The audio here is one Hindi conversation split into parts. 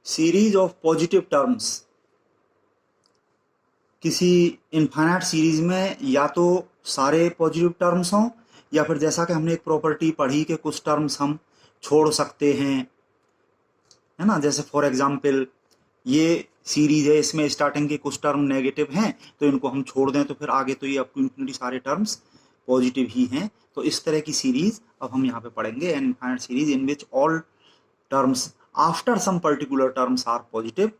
सीरीज ऑफ पॉजिटिव टर्म्स, किसी इनफाइनाइट सीरीज में या तो सारे पॉजिटिव टर्म्स हों या फिर जैसा कि हमने एक प्रॉपर्टी पढ़ी कि कुछ टर्म्स हम छोड़ सकते हैं, है ना। जैसे फॉर एग्जांपल ये सीरीज है, इसमें स्टार्टिंग के कुछ टर्म नेगेटिव हैं तो इनको हम छोड़ दें तो फिर आगे तो ये अप टू इन्फिनिटी सारे टर्म्स पॉजिटिव ही हैं। तो इस तरह की सीरीज अब हम यहाँ पे पढ़ेंगे, an infinite series in which all terms after some particular terms are positive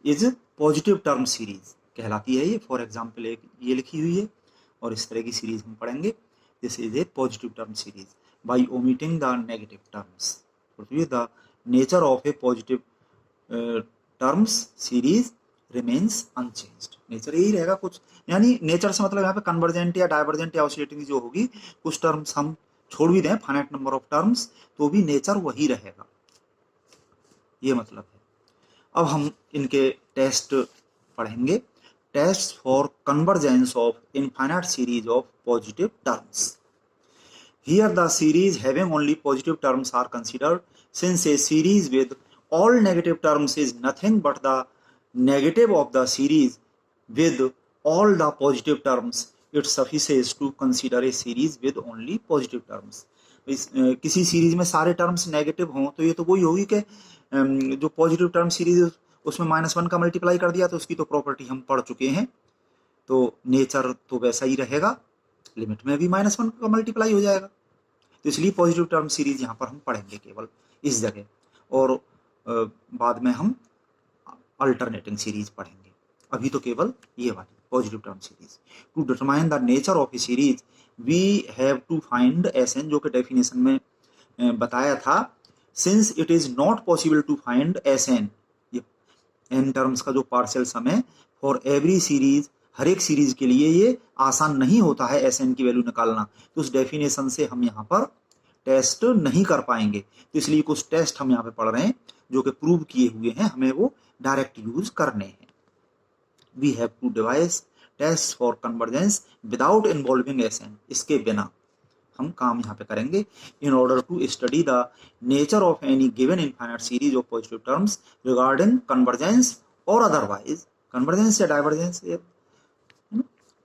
is positive term series कहलाती है ये। फॉर एग्जाम्पल एक ये लिखी हुई है और इस तरह की सीरीज हम पढ़ेंगे। This is a positive term series by omitting the negative terms. The nature of A positive terms series remains unchanged. Nature यही रहेगा कुछ, यानी नेचर से मतलब यहाँ पे कन्वर्जेंट या डाइवर्जेंट या ऑसिलेटिंग जो होगी, कुछ टर्म्स हम छोड़ भी दें, फाइनाइट नंबर ऑफ टर्म्स, तो भी नेचर वही रहेगा, ये मतलब है। अब हम इनके टेस्ट पढ़ेंगे। Test for convergence of infinite series of positive terms. Here the series having only positive terms are considered, since a series with all negative terms is nothing but the negative of the series with all the positive terms. It suffices to consider a series with only positive terms. किसी सीरीज में सारे टर्म्स नेगेटिव हों तो ये तो वही होगी कि जो पॉजिटिव टर्म सीरीज उसमें -1 का मल्टीप्लाई कर दिया तो उसकी तो प्रॉपर्टी हम पढ़ चुके हैं, तो नेचर तो वैसा ही रहेगा, लिमिट में भी -1 का मल्टीप्लाई हो जाएगा। तो इसलिए पॉजिटिव टर्म सीरीज यहाँ पर हम पढ़ेंगे केवल इस जगह, और बाद में हम अल्टरनेटिंग सीरीज पढ़ेंगे। अभी तो केवल ये वाली positive term series. To determine the nature of a series we have to find SN, जो कि डेफिनेशन में बताया था। Since it is not possible to find SN, ये एन टर्म्स का जो पार्शियल सम है, फॉर एवरी सीरीज, हर एक सीरीज के लिए ये आसान नहीं होता है एस एन की वैल्यू निकालना, तो उस डेफिनेशन से हम यहाँ पर टेस्ट नहीं कर पाएंगे। तो इसलिए कुछ टेस्ट हम यहाँ पे पढ़ रहे हैं जो कि प्रूव किए हुए हैं, हमें वो डायरेक्ट यूज करने हैं। We have to devise test for convergence without involving S N, इसके बिना हम काम यहाँ पे करेंगे। In order to study the nature of any given infinite series of positive terms regarding convergence और अदरवाइज, कन्वर्जेंस या डाइवर्जेंस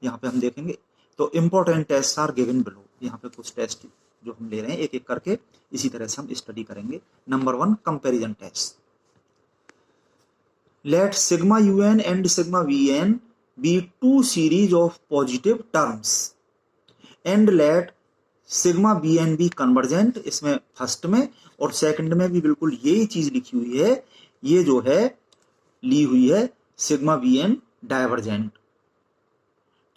यहाँ पे हम देखेंगे। तो important test are given below, यहाँ पे कुछ टेस्ट जो हम ले रहे हैं एक एक करके इसी तरह से हम स्टडी करेंगे। Number 1, comparison test. Let sigma UN and sigma VN be two series of positive terms and let sigma BN be convergent. इसमें फर्स्ट में और सेकंड में भी बिल्कुल यही चीज लिखी हुई है, ये जो है ली हुई है सिग्मा बीएन डाइवर्जेंट।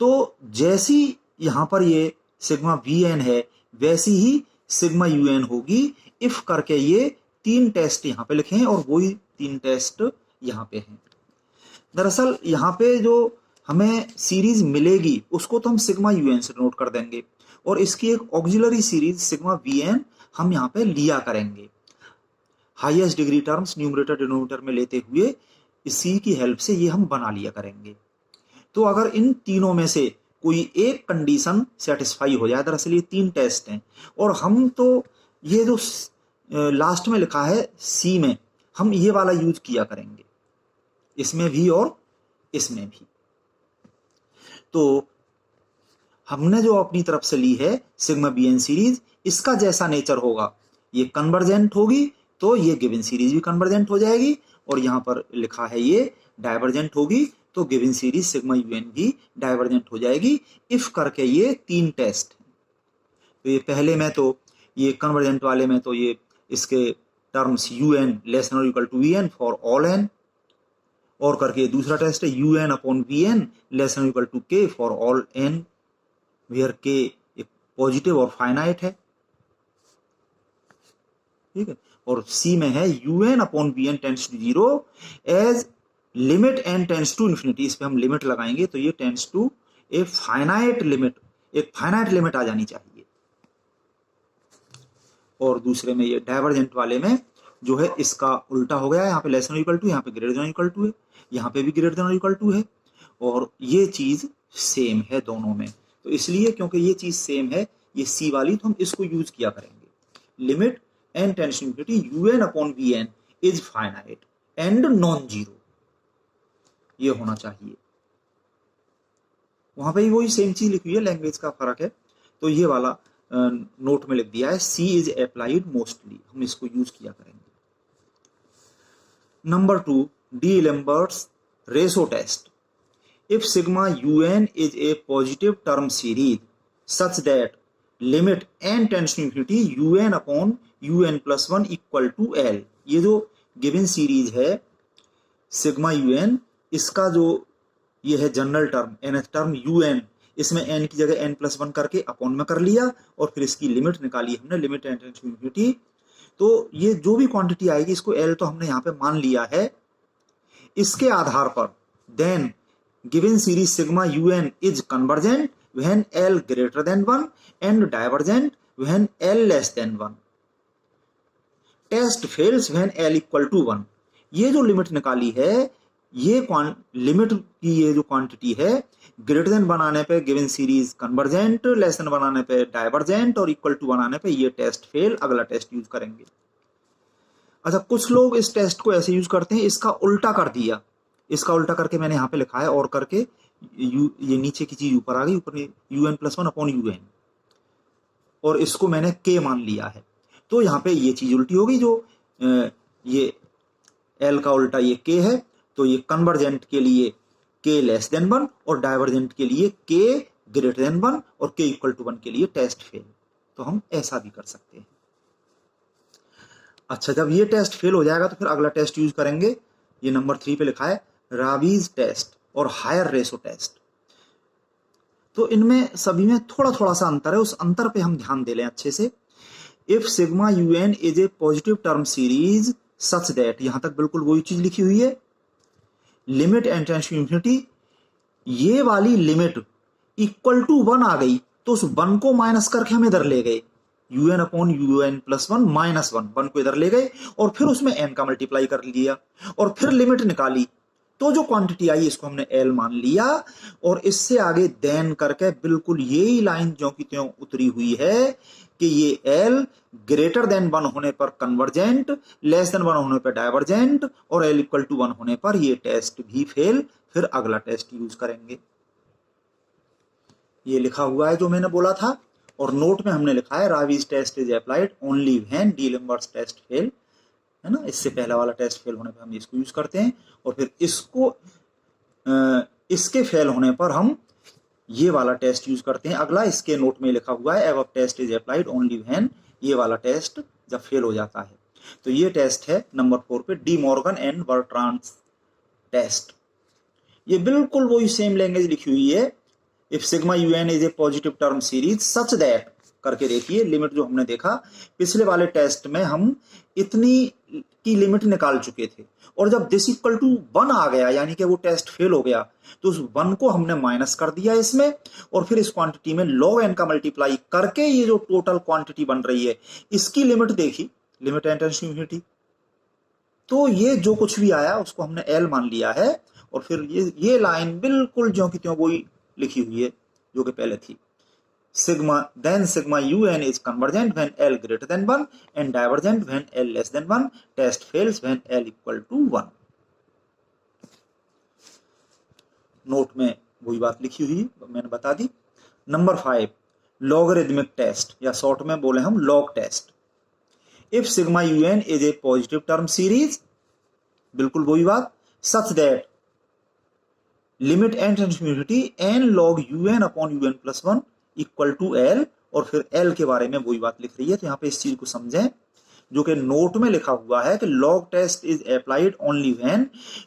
तो जैसी यहां पर ये सिग्मा वी एन है वैसी ही सिग्मा यू एन होगी, इफ करके ये 3 टेस्ट यहाँ पे लिखे हैं और वही 3 टेस्ट यहाँ पे हैं। दरअसल यहाँ पे जो हमें सीरीज मिलेगी उसको तो हम सिग्मा यू एन से नोट कर देंगे और इसकी एक auxiliary series sigma V N हम यहाँ पे लिया करेंगे। Highest degree terms numerator denominator में लेते हुए इसी की हेल्प से ये हम बना लिया करेंगे। तो अगर इन तीनों में से कोई एक कंडीशन सेटिस्फाई हो जाए, दरअसल ये 3 टेस्ट हैं और हम तो ये जो लास्ट में लिखा है सी में हम ये वाला यूज किया करेंगे, इसमें भी और इसमें भी। तो हमने जो अपनी तरफ से ली है सिग्मा बीएन सीरीज, इसका जैसा नेचर होगा, ये कन्वर्जेंट होगी तो ये गिवन सीरीज भी कन्वर्जेंट हो जाएगी, और यहाँ पर लिखा है ये डाइवर्जेंट होगी तो गिवन सीरीज सिग्मा यूएन भी डाइवर्जेंट हो जाएगी, इफ करके ये 3 टेस्ट हैं। तो ये पहले में तो ये कन्वर्जेंट वाले में तो ये इसके terms u n less than और equal to v n for all n, और करके दूसरा टेस्ट है you N upon we n less than equal to k for all n, where k एक पॉजिटिव और फाइनाइट है, ठीक है। और सी में है you N upon we N tends to 0 as limit N tends to infinity. इस पे हम लिमिट लगाएंगे तो ये tends to a finite limit, एक फाइनाइट लिमिट आ जानी चाहिए। और दूसरे में ये डाइवर्जेंट वाले में जो है इसका उल्टा हो गया है, यहाँ पे लेस देन इक्वल टू, यहाँ पे ग्रेटर देन इक्वल टू है, यहाँ पे भी ग्रेटर देन इक्वल टू है, और ये चीज सेम है दोनों में। तो इसलिए क्योंकि ये चीज सेम है ये सी वाली, तो हम इसको यूज किया करेंगे। Limit N tends to infinity U N upon we N is finite, and non zero, ये होना चाहिए। वहां पे भी वही सेम चीज लिखी हुई है, लैंग्वेज का फर्क है। तो ये वाला नोट में लिख दिया है, सी इज अप्लाइड मोस्टली, हम इसको यूज किया करेंगे। Number 2, D'Alembert's ratio test. If sigma un is a positive term series such that limit n tends to infinity un upon un plus 1 equal to l, ये जो गिवन सीरीज है सिग्मा un, इसका जो ये है general term nth term un, इसमें n की जगह n प्लस 1 करके अपॉन में कर लिया और फिर इसकी लिमिट निकाली हमने, limit n tends to infinity. तो ये जो भी क्वांटिटी आएगी इसको l तो हमने यहाँ पे मान लिया है। इसके आधार पर then given series sigma un is convergent when l greater than 1 and divergent when l less than 1, test fails when l equal to 1। ये जो लिमिट निकाली है, ये लिमिट की ये जो क्वांटिटी है, ग्रेटर देन बनाने पे given series convergent, less than बनाने पे डाइवर्जेंट और इक्वल टू बनाने पे ये टेस्ट फेल, अगला टेस्ट यूज करेंगे। अच्छा, कुछ लोग इस टेस्ट को ऐसे यूज करते हैं, इसका उल्टा कर दिया, इसका उल्टा करके मैंने यहाँ पे लिखा है और करके ये नीचे की चीज ऊपर आ गई, ऊपर un प्लस 1 अपॉन un, और इसको मैंने k मान लिया है। तो यहाँ पे ये चीज उल्टी होगी, जो ये l का उल्टा ये k है, तो ये कन्वर्जेंट के लिए k लेस देन 1 और डाइवर्जेंट के लिए k ग्रेटर देन 1 और k इक्वल टू 1 के लिए टेस्ट फेल। तो हम ऐसा भी कर सकते हैं। अच्छा, जब ये टेस्ट फेल हो जाएगा तो फिर अगला टेस्ट यूज करेंगे, ये नंबर 3 पे लिखा है रावीज टेस्ट और हायर रेशो टेस्ट। तो इनमें सभी में थोड़ा थोड़ा सा अंतर है, उस अंतर पे हम ध्यान दे लें अच्छे से। If sigma un is a positive term series such that, यहां तक बिल्कुल वही चीज लिखी हुई है, limit n tends to infinity, ये वाली लिमिट इक्वल टू 1 आ गई तो उस 1 को माइनस करके हम इधर ले गए, un upon un plus 1 minus 1 को इधर ले गए और फिर उसमें n का मल्टीप्लाई कर लिया और फिर लिमिट निकाली, तो जो क्वांटिटी आई इसको हमने l मान लिया और इससे आगे देन करके बिल्कुल यही लाइन जो की त्यों उतरी हुई है कि ये l ग्रेटर देन 1 होने पर कन्वर्जेंट, लेस देन 1 होने पर डाइवर्जेंट और l इक्वल टू 1 होने पर ये टेस्ट भी फेल, फिर अगला टेस्ट यूज करेंगे। ये लिखा हुआ है जो मैंने बोला था, और नोट में हमने लिखा है Raabe's test is applied only when d'Alembert's test fail, है ना। इससे पहला वाला टेस्ट फेल होने पर हम इसको यूज करते हैं और फिर इसको इसके फेल होने पर हम ये वाला टेस्ट यूज करते हैं। अगला इसके नोट में लिखा हुआ है above test is applied only when, ये वाला टेस्ट जब फेल हो जाता है। तो ये टेस्ट है नंबर 4 पे, डी मॉर्गन एंड बर्ट्रांड्स टेस्ट। ये बिल्कुल वही सेम लैंग्वेज लिखी हुई है। If sigma un is a positive term series such that करके देखिए, लिमिट जो हमने देखा पिछले वाले टेस्ट में हम इतनी की लिमिट निकाल चुके थे और जब दिस इक्वल टू 1 आ गया यानी कि वो टेस्ट फेल हो गया, तो उस 1 को हमने माइनस कर दिया इसमें और फिर इस क्वांटिटी में log n का मल्टीप्लाई करके ये जो टोटल क्वांटिटी बन रही है इसकी लिमिट देखी, limit n tends to infinity. तो ये जो कुछ भी आया उसको हमने l मान लिया है और फिर ये लाइन बिल्कुल ज्यों की त्यों वही लिखी हुई है जो कि पहले थी। sigma un is convergent when l greater than 1 and divergent when l less than 1, test fails when l equal to 1। Note में वही बात लिखी हुई मैंने बता दी। नंबर 5, लॉगरिथमिक टेस्ट या शॉर्ट में बोले हम log test. If sigma un is a positive term series, बिल्कुल वही बात, such that limit n tends to infinity n log un upon un plus 1 equal to l, और फिर l के बारे में वही बात लिख रही है। तो यहाँ पे इस चीज को समझें जो कि नोट में लिखा हुआ है कि log test is applied only when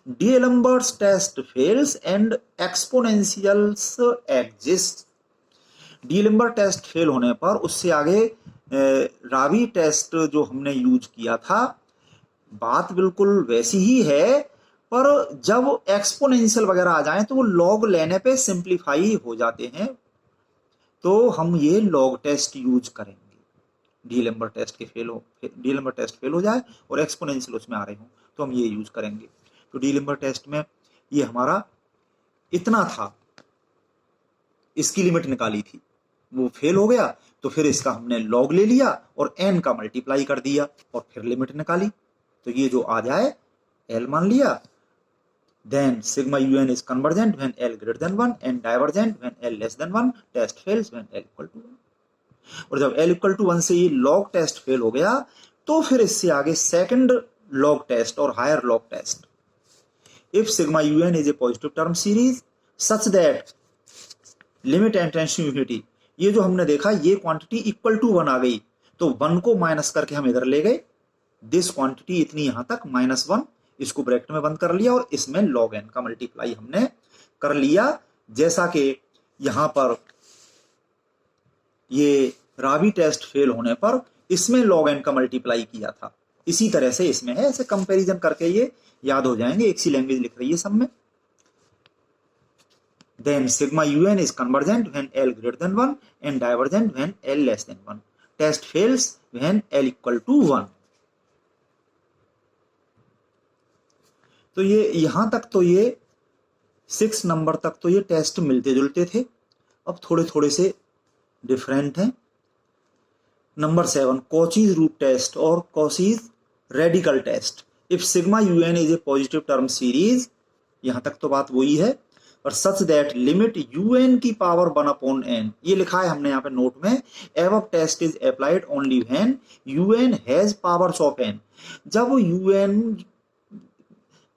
d'Alembert's test fails and exponentials exist. D'Alembert test fail होने पर उससे आगे रावी टेस्ट जो हमने यूज किया था, बात बिल्कुल वैसी ही है, पर जब एक्सपोनेंशियल वगैरह आ जाए तो वो लॉग लेने पे सिंप्लीफाई हो जाते हैं, तो हम ये लॉग टेस्ट यूज करेंगे। डीएलेम्बर्ट टेस्ट फेल हो जाए और एक्सपोनेंशियल उसमें आ रहे हो तो हम ये यूज करेंगे। तो डीएलेम्बर्ट टेस्ट में ये हमारा इतना था, इसकी लिमिट निकाली थी, वो फेल हो गया तो फिर इसका हमने लॉग ले लिया और n का मल्टीप्लाई कर दिया और फिर लिमिट निकाली। तो ये जो आ जाए L मान लिया, then sigma un is convergent when L greater than 1 and divergent when L less than 1, test fails when L equal to 1। और जब L equal to 1 से ये log टेस्ट फेल हो गया तो फिर इससे आगे सेकंड log टेस्ट और higher log test. If sigma un is a positive term series such that limit and tends to infinity, ये जो हमने देखा ये क्वांटिटी इक्वल टू 1 आ गई तो 1 को माइनस करके हम इधर ले गए, दिस क्वांटिटी इतनी यहां तक -1, इसको ब्रैकेट में बंद कर लिया और इसमें log n का मल्टीप्लाई हमने कर लिया, जैसा कि यहां पर ये रावी टेस्ट फेल होने पर इसमें log n का मल्टीप्लाई किया था, इसी तरह से इसमें है। ऐसे कंपैरिजन करके ये याद हो जाएंगे, एक सी लैंग्वेज लिख रही है सब में। Then sigma un is convergent when L greater than 1 and divergent when L less than 1, test fails when L equal to 1। तो ये यहां तक तो ये 6 नंबर तक तो ये टेस्ट मिलते जुलते थे, अब थोड़े थोड़े से डिफरेंट हैं। नंबर 7 कॉचीज रूट टेस्ट और Cauchy's radical test. If sigma UN is a positive term series, यहां तक तो बात वही है, और सच दैट लिमिट यूएन की पावर 1/n, ये लिखा है हमने यहाँ पे नोट में, above test is applied only when UN has powers of n। जब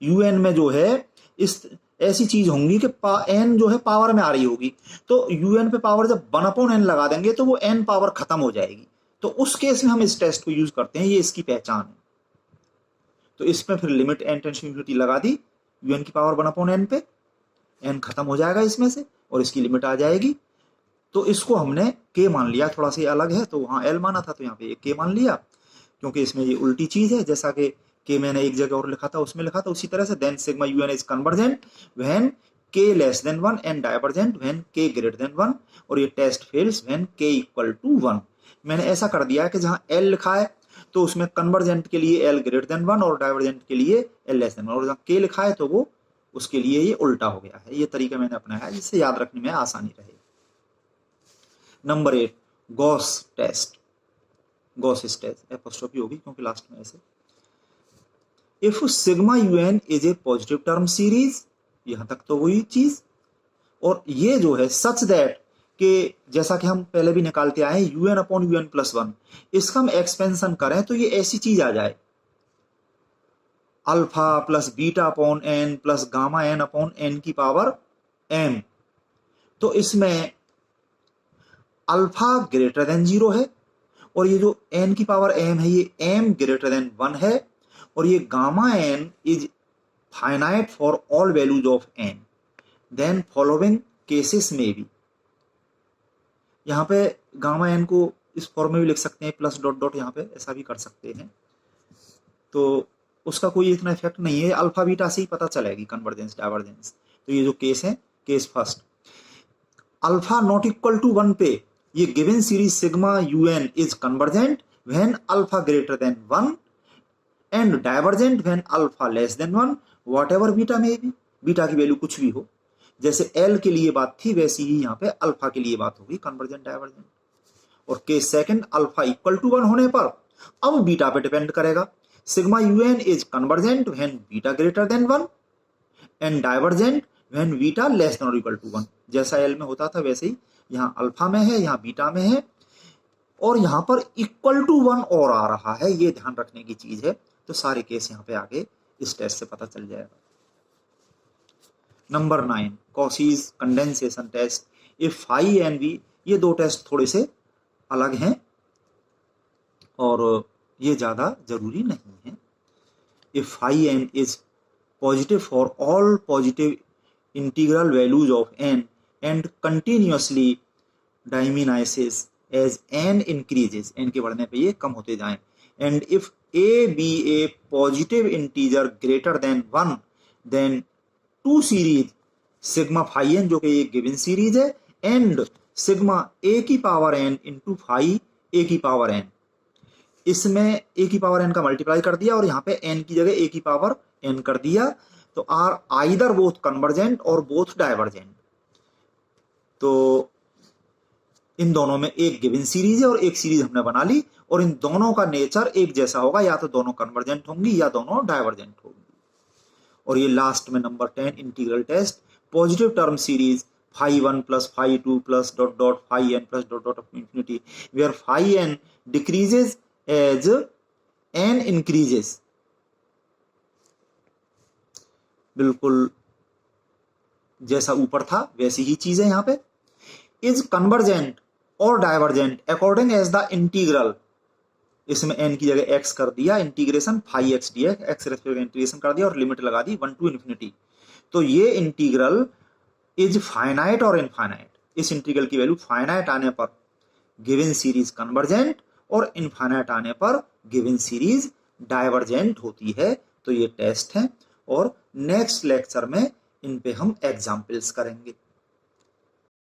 यूएन में जो है इस ऐसी चीज होंगी कि n जो है पावर में आ रही होगी, तो यूएन पे पावर जब 1/n लगा देंगे तो वो n पावर खत्म हो जाएगी, तो उस केस में हम इस टेस्ट को यूज करते हैं, ये इसकी पहचान है। तो इसमें फिर limit n tends to infinity लगा दी यूएन की पावर 1/n पे, n खत्म हो जाएगा इसमें से और इसकी लिमिट आ जाएगी, तो इसको हमने k मान लिया, थोड़ा सा अलग है तो वहां l माना था तो यहाँ पे k मान लिया, क्योंकि इसमें ये उल्टी चीज है, जैसा कि k मैंने एक जगह और लिखा था उसमें लिखा था उसी तरह से। Then sigma UN is convergent when k less than 1 and divergent when k greater than 1, और ये test fails when k equal to 1। मैंने ऐसा कर दिया कि जहां l लिखा है तो उसमें कन्वर्जेंट के लिए l ग्रेटर देन 1 और डाइवर्जेंट के लिए l लेस देन 1, और जहां k लिखा है तो वो उसके लिए ये उल्टा हो गया है। ये तरीका मैंने अपनाया है जिससे याद रखने में आसानी रहे। Number 8 Gauss test, Gauss test apostrophe होगी क्योंकि लास्ट में ऐसे। If sigma UN is a positive term series, यहां तक तो वही चीज, और ये जो है सच दैट कि जैसा कि हम पहले भी निकालते आए हैं यूएन अपॉन यूएन प्लस 1, इसका हम एक्सपेंशन करें तो ये ऐसी चीज आ जाए alpha plus beta upon N plus gamma N upon N की पावर m। तो इसमें अल्फा ग्रेटर देन 0 है, और ये जो n की पावर m है ये m ग्रेटर देन 1 है, और ये gamma n is finite for all values of n, then following cases में भी। यहाँ पे गामा n को इस फॉर्म में भी लिख सकते हैं प्लस डॉट डॉट, यहाँ पे ऐसा भी कर सकते हैं, तो उसका कोई इतना इफेक्ट नहीं है, अल्फा बीटा से ही पता चलेगी कन्वर्जेंस डाइवर्जेंस। तो ये जो केस है, case first, alpha not equal to 1 पे ये given series sigma UN is convergent when alpha greater than 1 and divergent when alpha less than 1, whatever beta में भी, बीटा की वैल्यू कुछ भी हो, जैसे एल के लिए बात थी वैसी ही यहाँ पे अल्फा के लिए बात होगी, कन्वर्जेंट डाइवर्जेंट। और case second alpha equal to 1 होने पर अब बीटा पे डिपेंड करेगा, sigma un is convergent when beta greater than 1 and divergent when beta less than or equal to 1। जैसा L में होता था वैसे ही यहाँ अल्फा में है, यहाँ बीटा में है, और यहाँ पर इक्वल टू 1 और आ रहा है, ये ध्यान रखने की चीज है। तो सारे केस यहाँ पे आगे इस टेस्ट से पता चल जाएगा। Number 9 Cauchy's condensation test. If phi and V, ये दो टेस्ट थोड़े से अलग हैं और ये ज्यादा जरूरी नहीं है। If phi n is positive for all positive integral values of n and continuously diminishes as n increases, n के बढ़ने पे ये कम होते जाएं, and if a be a positive integer greater than 1 then two series sigma phi n, जो कि ये गिवन सीरीज है, एंड सिग्मा ए की power n into phi a की पावर एन, इसमें ए की पावर एन का मल्टीप्लाई कर दिया और यहाँ पे एन की जगह ए की पावर एन कर दिया, तो आर आइदर बोथ कन्वर्जेंट और बोथ डाइवर्जेंट। तो इन दोनों में एक गिवन सीरीज है और एक सीरीज हमने बना ली, और इन दोनों का नेचर एक जैसा होगा, या तो दोनों कन्वर्जेंट होंगी या दोनों डाइवर्जेंट होंगी। और ये लास्ट में number 10 integral test, positive term series phi1 plus phi2 plus dot dot phi n plus dot dot of infinity, where phi n decreases as n increases. बिल्कुल जैसा ऊपर था वैसी ही चीज है यहाँ पे. इज कन्वर्जेंट और divergent according as the integral, इसमें n की जगह x कर दिया, integration phi x d x respect integration कर दिया और लिमिट लगा दी 1 to infinity. तो ये इंटीग्रल इज फाइनाइट और इनफाइनाइट. इस इंटीग्रल की वैल्यू फाइनाइट आने पर गिवन सीरीज कन्वर्जेंट और इनफाइनाइट आने पर गिवन सीरीज डाइवर्जेंट होती है. तो ये टेस्ट है और नेक्स्ट लेक्चर में इन पे हम एग्जाम्पल्स करेंगे.